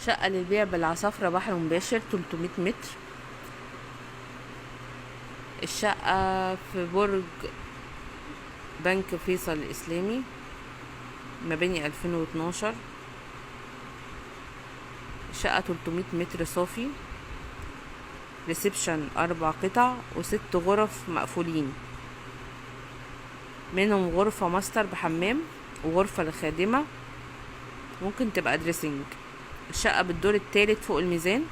شقة للبيع بالعصافرة، بحر مباشر، 300 متر. الشقة في برج بنك فيصل الإسلامي، مباني 2012. الشقة 300 متر صافي، ريسبشن 4 قطع و6 غرف مقفولين، منهم غرفة ماستر بحمام وغرفة للخادمة، ممكن تبقى دريسنج. الشقة بالدور الثالث فوق الميزان،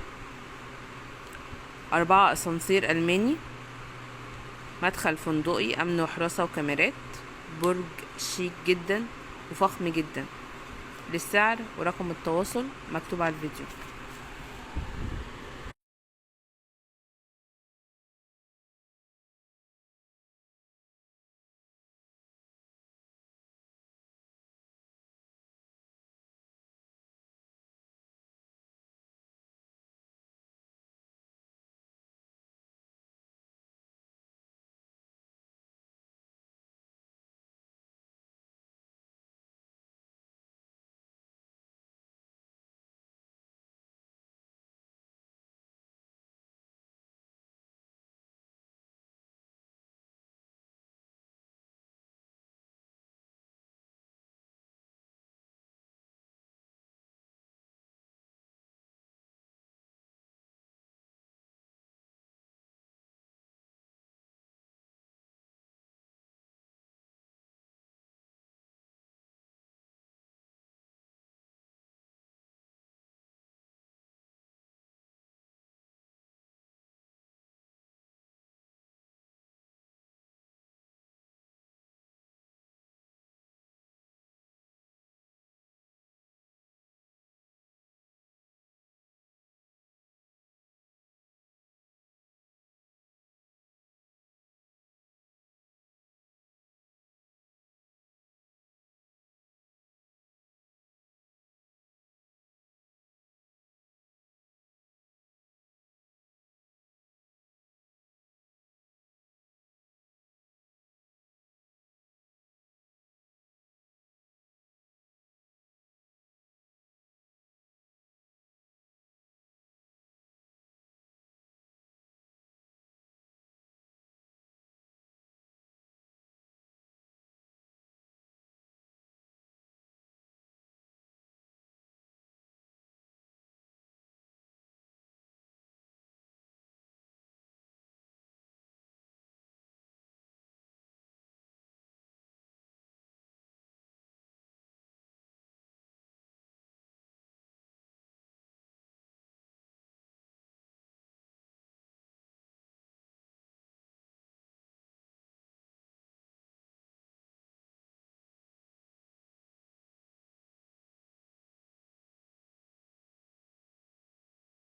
4 أسانسير ألماني، مدخل فندقي، أمن وحراسة وكاميرات. برج شيك جدا وفخم جدا. للسعر ورقم التواصل مكتوب على الفيديو.